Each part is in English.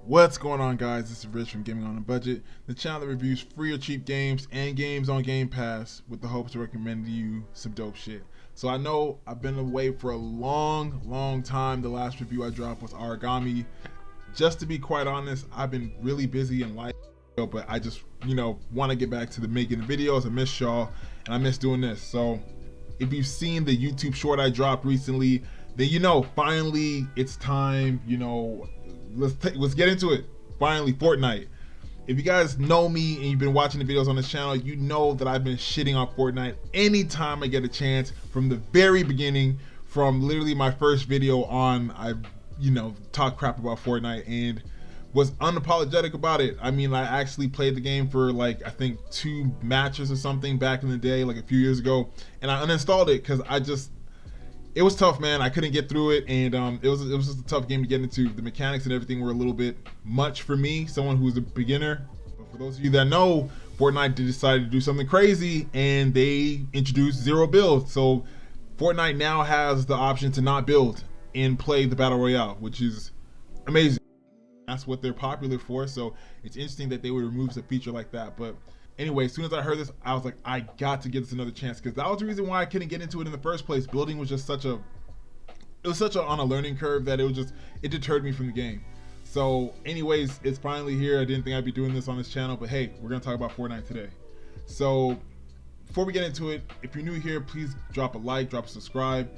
What's going on, guys? This is Rich from Gaming on a Budget, the channel that reviews free or cheap games and games on Game Pass with the hopes to recommend to you some dope shit. So I know I've been away for a long time. The last review I dropped was Origami. Just to be quite honest, I've been really busy in life, but I just, want to get back to the making the videos. I miss y'all and I miss doing this. So if you've seen the YouTube short I dropped recently, then finally it's time. Let's get into it. Finally, Fortnite. If you guys know me and you've been watching the videos on this channel, you know that I've been shitting on Fortnite anytime I get a chance from the very beginning. From literally my first video on, I talked crap about Fortnite and was unapologetic about it. I mean, I actually played the game for I think 2 matches or something back in the day, like a few years ago, and I uninstalled it because it was tough, man. I couldn't get through it, and it was just a tough game to get into. The mechanics and everything were a little bit much for me, someone who's a beginner. But for those of you that know, Fortnite decided to do something crazy, and they introduced zero build. So Fortnite now has the option to not build and play the Battle Royale, which is amazing. That's what they're popular for, so it's interesting that they would remove a feature like that. But anyway, as soon as I heard this, I was like, I got to get this another chance, because that was the reason why I couldn't get into it in the first place. Building was just such on a learning curve that it deterred me from the game. So anyways, it's finally here. I didn't think I'd be doing this on this channel, but hey, we're gonna talk about Fortnite today. So before we get into it, if you're new here, please drop a like, drop a subscribe.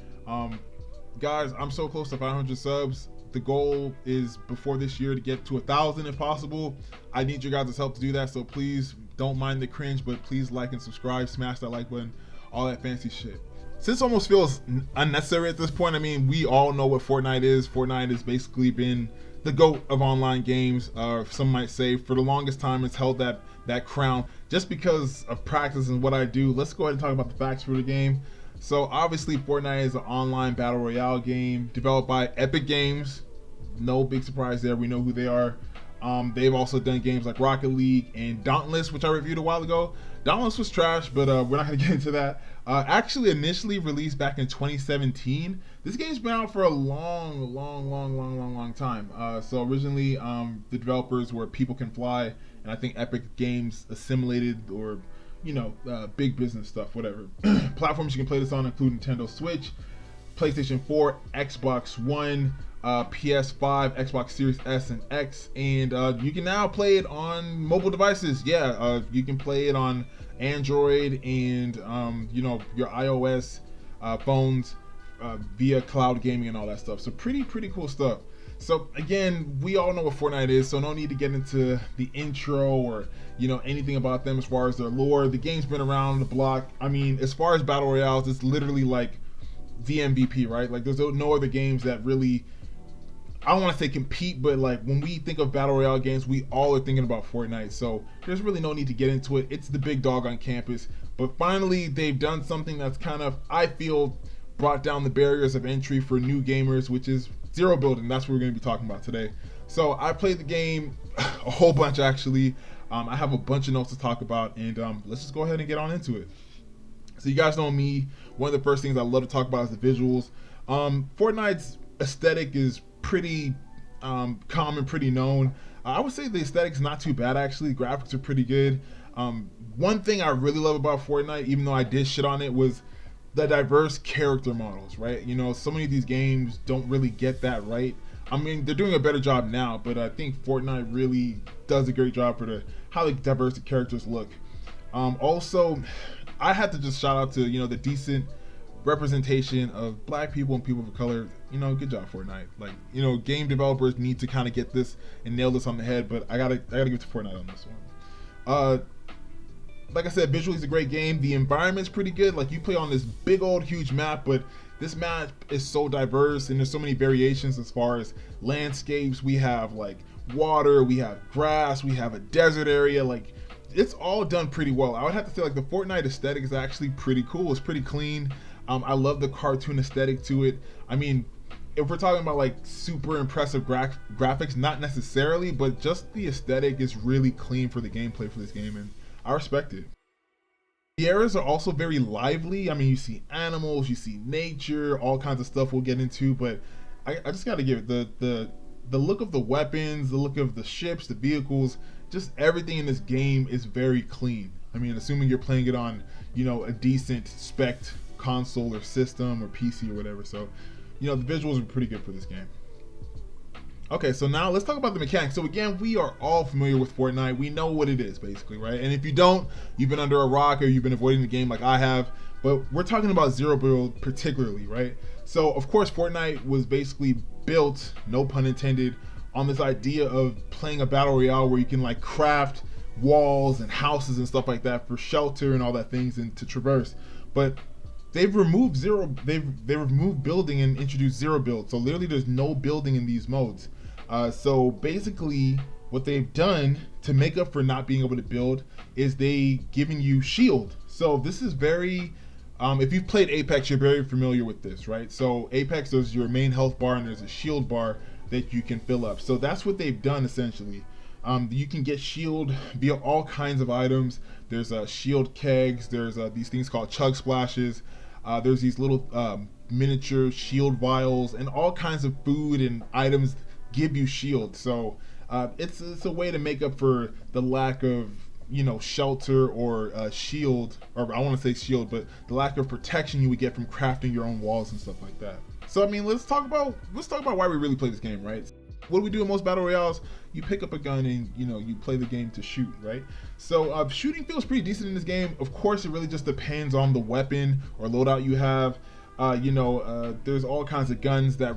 Guys, I'm so close to 500 subs. The goal is before this year to get to 1,000 if possible. I need your guys' help to do that, so please don't mind the cringe, but please like and subscribe, smash that like button, all that fancy shit. Since it almost feels unnecessary at this point, I mean, we all know what Fortnite is. Fortnite has basically been the GOAT of online games. Some might say for the longest time it's held that crown. Just because of practice and what I do, let's go ahead and talk about the facts for the game. So obviously Fortnite is an online battle royale game developed by Epic Games. No big surprise there, we know who they are. They've also done games like Rocket League and Dauntless, which I reviewed a while ago. Dauntless was trash, but we're not gonna get into that. Actually initially released back in 2017. This game's been out for a long time. So originally the developers were People Can Fly, and I think Epic Games assimilated, or big business stuff, whatever. Platforms you can play this on include Nintendo Switch, PlayStation 4, Xbox One, PS5, Xbox Series S and X, and you can now play it on mobile devices. You can play it on Android and your iOS phones via cloud gaming and all that stuff. So pretty cool stuff. So again, we all know what Fortnite is, so no need to get into the intro or anything about them as far as their lore. The game's been around the block. I mean, as far as battle royales, it's literally like the MVP, right? Like there's no other games that really, I don't want to say compete, but like when we think of battle royale games, we all are thinking about Fortnite. So there's really no need to get into it. It's the big dog on campus. But finally, they've done something that's kind of, I feel, brought down the barriers of entry for new gamers, which is zero building. That's what we're going to be talking about today. So I played the game a whole bunch actually. I have a bunch of notes to talk about, and let's just go ahead and get on into it. So you guys know me. One of the first things I love to talk about is the visuals. Fortnite's aesthetic is pretty common, pretty known. I would say the aesthetic's not too bad actually. Graphics are pretty good. One thing I really love about Fortnite, even though I did shit on it, was the diverse character models, right? So many of these games don't really get that right. I mean, they're doing a better job now, but I think Fortnite really does a great job for how diverse the characters look. Also, I had to just shout out to the decent representation of black people and people of color. Good job, Fortnite. Like, game developers need to kind of get this and nail this on the head, but I gotta give it to Fortnite on this one. Like I said, visually it's a great game. The environment's pretty good. Like, you play on this big old huge map, but this map is so diverse and there's so many variations as far as landscapes. We have like water, we have grass, we have a desert area. Like, it's all done pretty well. I would have to say like the Fortnite aesthetic is actually pretty cool. It's pretty clean. I love the cartoon aesthetic to it. I mean, if we're talking about like super impressive graphics, not necessarily, but just the aesthetic is really clean for the gameplay for this game, and I respect it. The areas are also very lively. I mean, you see animals, you see nature, all kinds of stuff we'll get into, but I just gotta give it the the look of the weapons, the look of the ships, the vehicles, just everything in this game is very clean. I mean, assuming you're playing it on, a decent spec console or system or PC or whatever. So, the visuals are pretty good for this game. Okay, so now let's talk about the mechanics. So again, we are all familiar with Fortnite. We know what it is, basically, right? And if you don't, you've been under a rock or you've been avoiding the game like I have. But we're talking about Zero Build particularly, right? So, of course, Fortnite was basically built, no pun intended, on this idea of playing a battle royale where you can like craft walls and houses and stuff like that for shelter and all that things and to traverse. But they've removed removed building and introduced zero build. So literally there's no building in these modes. So basically what they've done to make up for not being able to build is they giving you shield. So this is very, if you've played Apex, you're very familiar with this, right? So Apex, there's your main health bar and there's a shield bar that you can fill up. So that's what they've done essentially. You can get shield via all kinds of items. There's shield kegs, there's these things called chug splashes, there's these little miniature shield vials, and all kinds of food and items give you shield. So it's a way to make up for the lack of shelter or shield, or I want to say shield, but the lack of protection you would get from crafting your own walls and stuff like that. So I mean, let's talk about why we really play this game, right? What do we do in most battle royales? You pick up a gun and you play the game to shoot, right? So shooting feels pretty decent in this game. Of course, it really just depends on the weapon or loadout you have. There's all kinds of guns that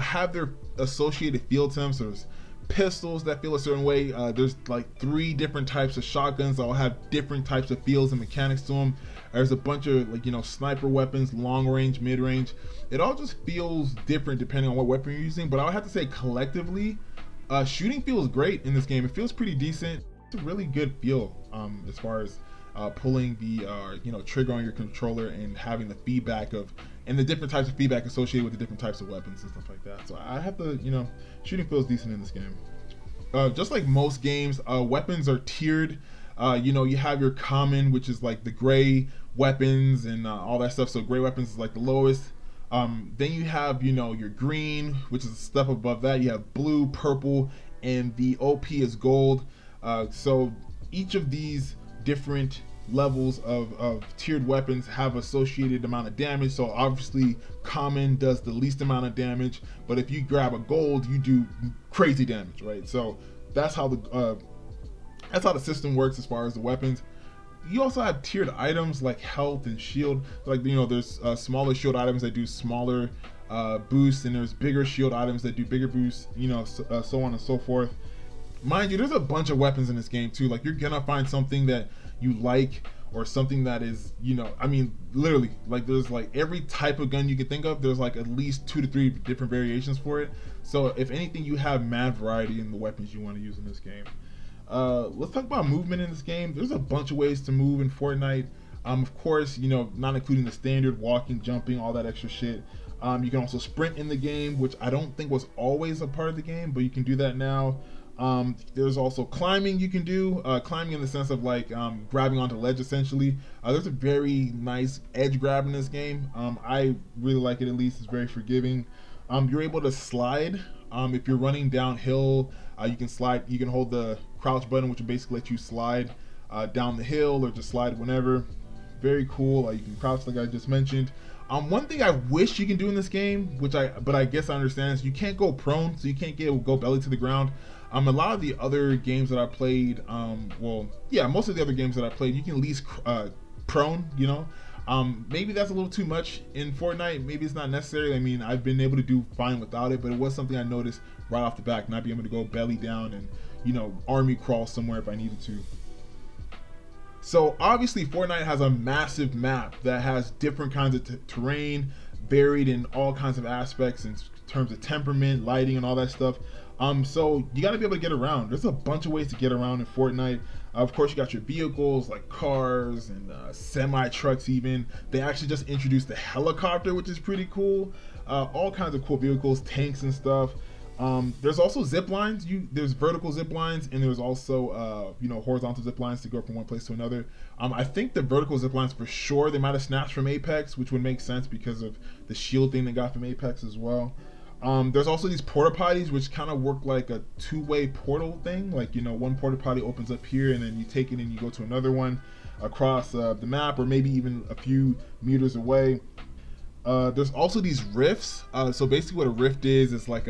have their associated feel to them. So there's pistols that feel a certain way. There's like 3 different types of shotguns that all have different types of feels and mechanics to them. There's a bunch of sniper weapons, long range, mid range. It all just feels different depending on what weapon you're using. But I would have to say collectively, shooting feels great in this game. It feels pretty decent. It's a really good feel as far as pulling the trigger on your controller and having the feedback and the different types of feedback associated with the different types of weapons and stuff like that. So I have to, shooting feels decent in this game. Just like most games, weapons are tiered. You have your common, which is like the gray weapons and all that stuff. So gray weapons is like the lowest. Then you have, your green, which is a step above that. You have blue, purple, and the OP is gold. So each of these different levels of tiered weapons have associated amount of damage. So obviously common does the least amount of damage, but if you grab a gold, you do crazy damage, right? So that's how the system works as far as the weapons. You also have tiered items like health and shield. Like there's smaller shield items that do smaller boosts, and there's bigger shield items that do bigger boosts. So on and so forth. Mind you, there's a bunch of weapons in this game too. Like you're gonna find something that you like or something that is, I mean, literally, like there's like every type of gun you can think of. There's like at least 2 to 3 different variations for it. So if anything, you have mad variety in the weapons you want to use in this game. Let's talk about movement in this game. There's a bunch of ways to move in Fortnite. Of course, not including the standard walking, jumping, all that extra shit. You can also sprint in the game, which I don't think was always a part of the game, but you can do that now. There's also climbing you can do, climbing in the sense of like grabbing onto ledge essentially. There's a very nice edge grab in this game. I really like it, at least. It's very forgiving. You're able to slide. If you're running downhill, you can slide. You can hold the crouch button, which will basically let you slide down the hill or just slide whenever. Very cool. You can crouch like I just mentioned. One thing I wish you can do in this game, but I guess I understand, is you can't go prone, so you can't go belly to the ground. A lot of the other games that I played, most of the other games that I played, you can at least prone, maybe that's a little too much in Fortnite. Maybe it's not necessary. I mean, I've been able to do fine without it, but it was something I noticed right off the bat, not being able to go belly down and, army crawl somewhere if I needed to. So obviously Fortnite has a massive map that has different kinds of terrain, varied in all kinds of aspects in terms of temperament, lighting, and all that stuff. So you got to be able to get around. There's a bunch of ways to get around in Fortnite. Of course, you got your vehicles like cars and semi trucks. Even they actually just introduced the helicopter, which is pretty cool. All kinds of cool vehicles, tanks and stuff. There's also zip lines. There's vertical zip lines, and there's also horizontal zip lines to go from one place to another. I think the vertical zip lines for sure they might have snatched from Apex, which would make sense because of the shield thing they got from Apex as well. There's also these porta potties, which kind of work like a two-way portal thing. Like, one porta potty opens up here, and then you take it and you go to another one across the map, or maybe even a few meters away. There's also these rifts. So basically, what a rift is like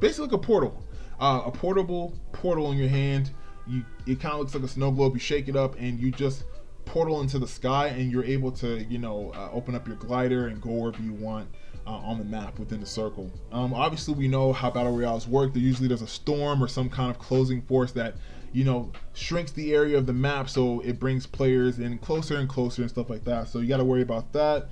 basically like a portal, a portable portal in your hand. It kind of looks like a snow globe. You shake it up, and you just portal into the sky, and you're able to open up your glider and go wherever you want on the map within the circle. Obviously, we know how battle royales work. There's a storm or some kind of closing force that shrinks the area of the map, so it brings players in closer and closer and stuff like that. So you got to worry about that.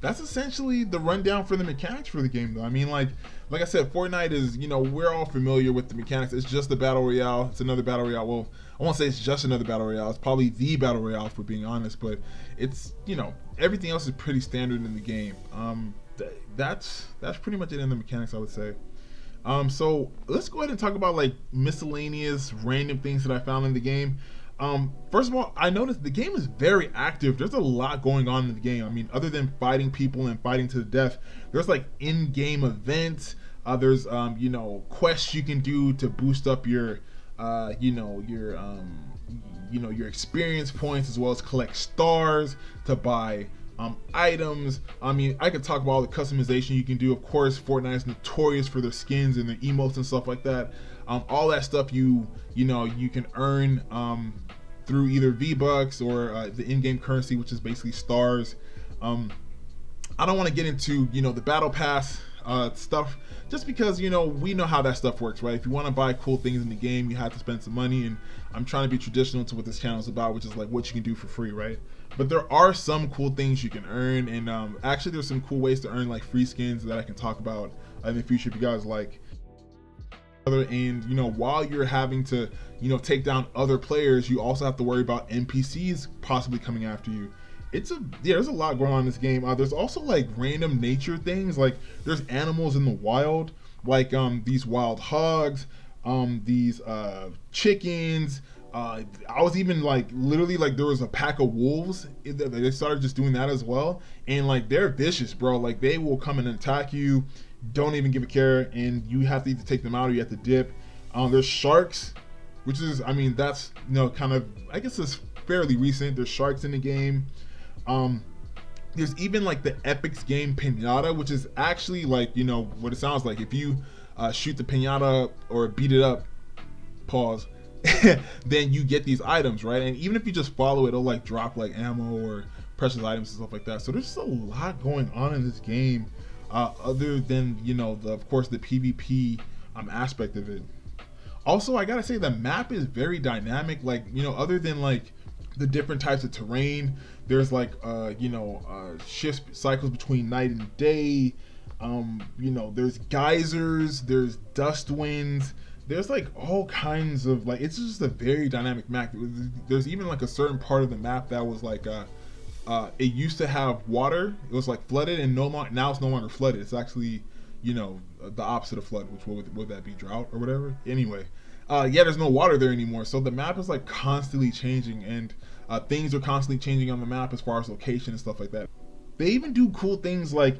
That's essentially the rundown for the mechanics for the game, though. I mean, like I said, Fortnite is, we're all familiar with the mechanics. It's just a battle royale. It's another battle royale. Well, I won't say it's just another battle royale. It's probably the battle royale, if we're being honest. But it's, everything else is pretty standard in the game. That's pretty much it in the mechanics, I would say. So let's go ahead and talk about like miscellaneous random things that I found in the game. First of all, I noticed the game is very active. There's a lot going on in the game. I mean, other than fighting people and fighting to the death, there's like in-game events. There's quests you can do to boost up your your experience points, as well as collect stars to buy items. I mean, I could talk about all the customization you can do. Of course, Fortnite is notorious for their skins and their emotes and stuff like that. All that stuff you can earn through either V-Bucks or the in-game currency, which is basically stars. I don't want to get into the battle pass stuff, just because we know how that stuff works, right? If you want to buy cool things in the game, you have to spend some money, and I'm trying to be traditional to what this channel is about, which is like what you can do for free, right? But there are some cool things you can earn, and actually there's some cool ways to earn like free skins that I can talk about in the future if you guys like. And while you're having to take down other players, you also have to worry about NPCs possibly coming after you. There's a lot going on in this game. There's also like random nature things, like there's animals in the wild, like these wild hogs, these chickens. I was even like literally like there was a pack of wolves. They started just doing that as well, and like they're vicious, bro. Like they will come and attack you, don't even give a care, and you have to either take them out or you have to dip. There's sharks, which is, I mean, that's kind of, I guess it's fairly recent. There's sharks in the game. There's even like the Epic's game Pinata, which is actually like what it sounds like. If you shoot the pinata or beat it up, pause, then you get these items, right? And even if you just follow it, it'll like drop like ammo or precious items and stuff like that. So there's just a lot going on in this game, other than of course the PvP aspect of it. Also, I gotta say the map is very dynamic. Like other than like the different types of terrain, there's like shift cycles between night and day. There's geysers, there's dust winds, there's like all kinds of, like, it's just a very dynamic map. There's even like a certain part of the map that was like it used to have water. It was like flooded, and now it's no longer flooded. It's actually the opposite of flood, which would that be, drought or whatever? Anyway, there's no water there anymore, so the map is like constantly changing, and things are constantly changing on the map as far as location and stuff like that. They even do cool things like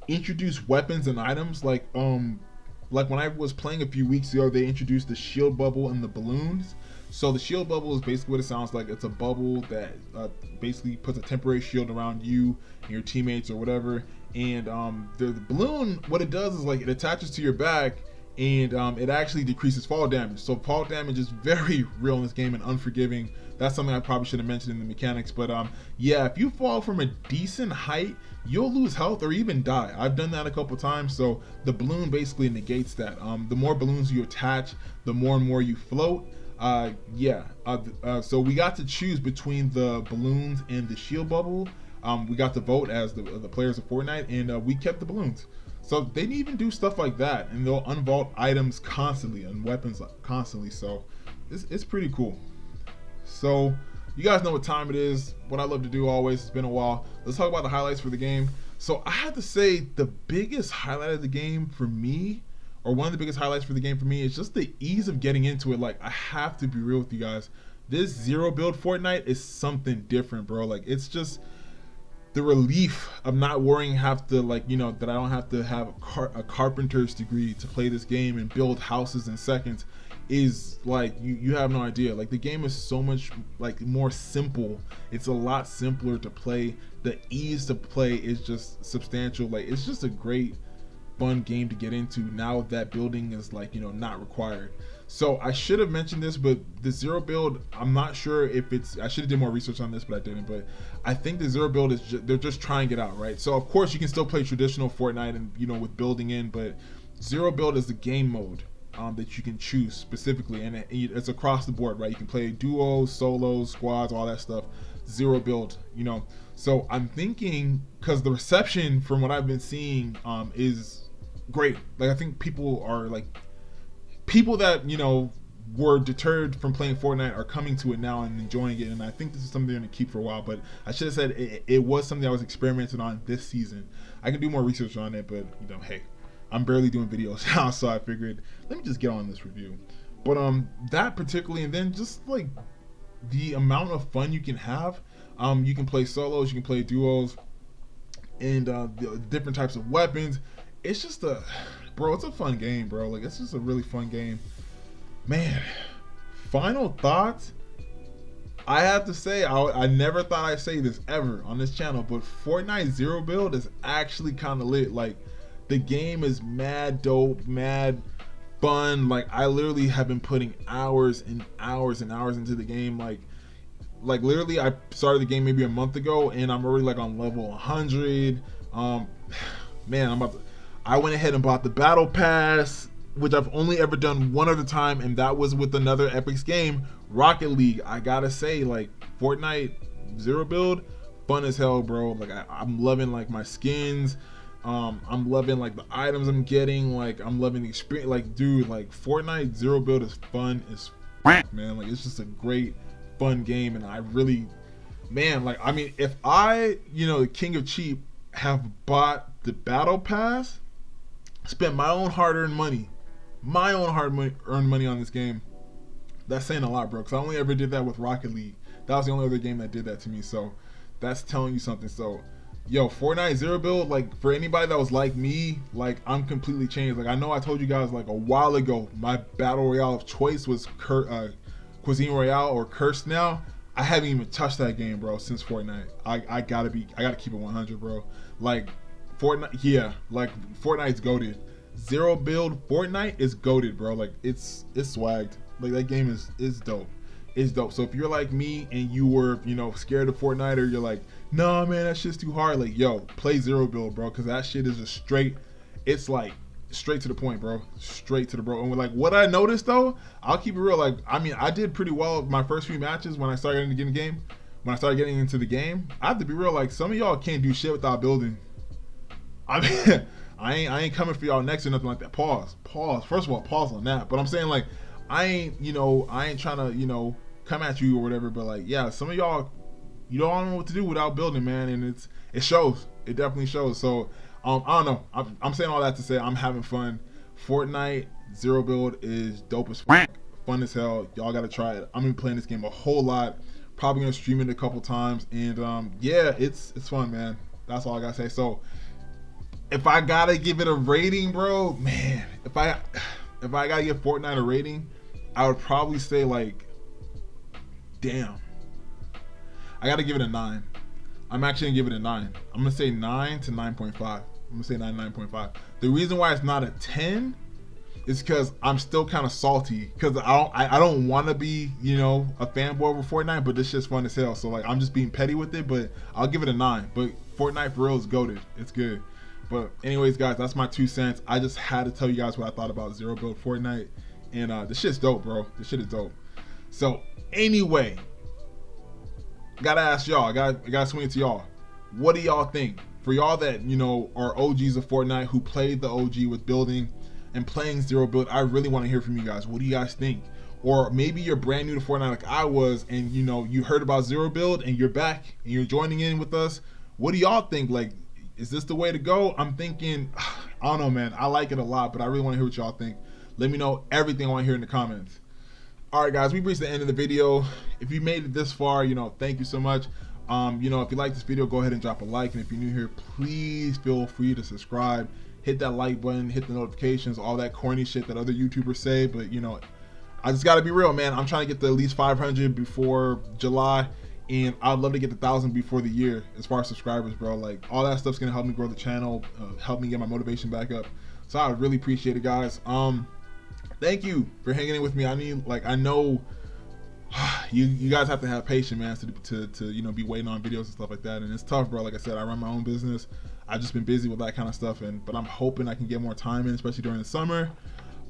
introduce weapons and items, like when I was playing a few weeks ago, they introduced the shield bubble and the balloons. So the shield bubble is basically what it sounds like. It's a bubble that basically puts a temporary shield around you and your teammates or whatever. And the balloon, what it does is like it attaches to your back, and it actually decreases fall damage. So fall damage is very real in this game and unforgiving. That's something I probably should have mentioned in the mechanics. But if you fall from a decent height, you'll lose health or even die. I've done that a couple times. So the balloon basically negates that. The more balloons you attach, the more and more you float. So we got to choose between the balloons and the shield bubble. We got to vote as the players of Fortnite, and we kept the balloons. So they didn't even do stuff like that, and they'll unvault items constantly and weapons constantly. So it's pretty cool. So you guys know what time it is. What I love to do always. It's been a while. Let's talk about the highlights for the game. So I have to say the biggest highlight of the game for me, or one of the biggest highlights for the game for me, is just the ease of getting into it. Like, I have to be real with you guys. This zero build Fortnite is something different, bro. Like, it's just, the relief of not worrying have to like that I don't have to have a carpenter's degree to play this game and build houses in seconds is like you have no idea. Like the game is so much like more simple. It's a lot simpler to play. The ease to play is just substantial. Like it's just a great fun game to get into now that building is like not required. So I should have mentioned this, but the zero build, I'm not sure if it's, I should have did more research on this, but I didn't. But I think the zero build is they're just trying it out, right? So of course you can still play traditional Fortnite and with building in, but zero build is the game mode that you can choose specifically, and it's across the board, right? You can play duos, solos, squads, all that stuff. Zero build, So I'm thinking, because the reception from what I've been seeing is great. Like I think people are like, people that were deterred from playing Fortnite are coming to it now and enjoying it, and I think this is something they're going to keep for a while. But I should have said it was something I was experimenting on this season. I can do more research on it, but hey, I'm barely doing videos now, so I figured let me just get on this review. But that particularly, and then just like the amount of fun you can have. You can play solos, you can play duos, and the different types of weapons. It's just it's a fun game, bro. Like it's just a really fun game, man. Final thoughts. I have to say, I never thought I'd say this ever on this channel, but Fortnite Zero Build is actually kind of lit. Like the game is mad dope, mad fun. Like I literally have been putting hours and hours and hours into the game. Like literally I started the game maybe a month ago and I'm already like on level 100. Man, I went ahead and bought the battle pass, which I've only ever done one other time, and that was with another Epic's game, Rocket League. I gotta say, like Fortnite Zero Build, fun as hell, bro. Like I'm loving like my skins. I'm loving like the items I'm getting. Like I'm loving the experience. Like dude, like Fortnite Zero Build is fun as man. Like it's just a great fun game, and I really, man, like I mean, if I, the king of cheap, have bought the battle pass, spent my own hard-earned money, earned money on this game, that's saying a lot, bro. Because I only ever did that with Rocket League. That was the only other game that did that to me. So that's telling you something. So yo, Fortnite Zero Build, like for anybody that was like me, like I'm completely changed. Like I know I told you guys like a while ago, my battle royale of choice was Cuisine Royale or Cursed now. I haven't even touched that game, bro, since Fortnite. I gotta keep it 100, bro. Like Fortnite, yeah, like Fortnite's goated. Zero Build Fortnite is goated, bro. Like it's swagged. Like that game is dope. It's dope. So if you're like me and you were, scared of Fortnite, or you're like, nah, man, that shit's too hard. Like, yo, play Zero Build, bro, because that shit is just straight. It's like straight to the point, bro. Straight to the bro. And like what I noticed though, I'll keep it real. Like, I mean, I did pretty well my first few matches when I started getting into the game. When I started getting into the game, I have to be real. Like some of y'all can't do shit without building. I mean, I ain't coming for y'all next or nothing like that. Pause. First of all, pause on that. But I'm saying like, I ain't trying to, come at you or whatever. But like, yeah, some of y'all, you don't know what to do without building, man. And it shows. It definitely shows. So, I don't know. I'm saying all that to say I'm having fun. Fortnite Zero Build is dope as fuck. Fun as hell. Y'all gotta try it. I'm gonna be playing this game a whole lot. Probably gonna stream it a couple times. And yeah, it's fun, man. That's all I gotta say. So if I gotta give it a rating, bro, man, if I gotta give Fortnite a rating, I would probably say like, damn, I gotta give it a 9. I'm actually gonna give it a 9. I'm gonna say 9 to 9.5. I'm gonna say 9.5. The reason why it's not a 10 is because I'm still kind of salty, because I don't want to be, a fanboy over Fortnite, but this shit's fun as hell. So like I'm just being petty with it, but I'll give it a 9. But Fortnite for real is goated. It's good. But anyways, guys, that's my 2 cents. I just had to tell you guys what I thought about Zero Build Fortnite, and this shit's dope, bro. This shit is dope. So anyway, gotta ask y'all. I gotta swing it to y'all. What do y'all think? For y'all that are OGs of Fortnite, who played the OG with building and playing Zero Build, I really want to hear from you guys. What do you guys think? Or maybe you're brand new to Fortnite like I was, and you heard about Zero Build and you're back and you're joining in with us. What do y'all think? Like, is this the way to go? I'm thinking, I don't know, man. I like it a lot, but I really want to hear what y'all think. Let me know everything I want to hear in the comments. All right, guys, we've reached the end of the video. If you made it this far, thank you so much. You know, if you like this video, go ahead and drop a like, and if you're new here, please feel free to subscribe, hit that like button, hit the notifications, all that corny shit that other YouTubers say. But you know, I just gotta be real, man. I'm trying to get to at least 500 before July, and I'd love to get to 1,000 before the year as far as subscribers, bro. Like, all that stuff's gonna help me grow the channel, help me get my motivation back up. So I really appreciate it, guys. Thank you for hanging in with me. I know you guys have to have patience, man, to you know, be waiting on videos and stuff like that, and it's tough, bro. Like I said, I run my own business. I've just been busy with that kind of stuff, but I'm hoping I can get more time in, especially during the summer.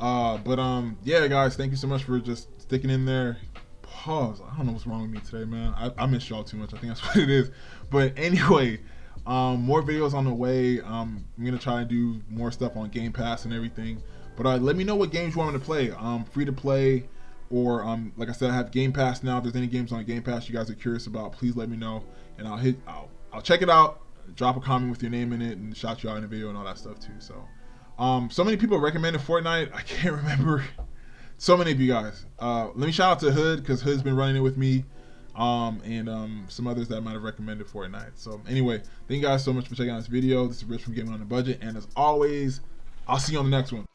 Yeah, guys, thank you so much for just sticking in there. Pause. I don't know what's wrong with me today, man. I miss y'all too much. I think that's what it is. But anyway, more videos on the way. I'm gonna try and do more stuff on Game Pass and everything. But let me know what games you want me to play. Free to play, or like I said, I have Game Pass now. If there's any games on Game Pass you guys are curious about, please let me know, and I'll check it out. Drop a comment with your name in it, and shout you out in a video and all that stuff too. So, so many people recommended Fortnite. I can't remember. So many of you guys. Let me shout out to Hood, because Hood's been running it with me, and some others that might have recommended Fortnite. So anyway, thank you guys so much for checking out this video. This is Rich from Gaming on a Budget, and as always, I'll see you on the next one.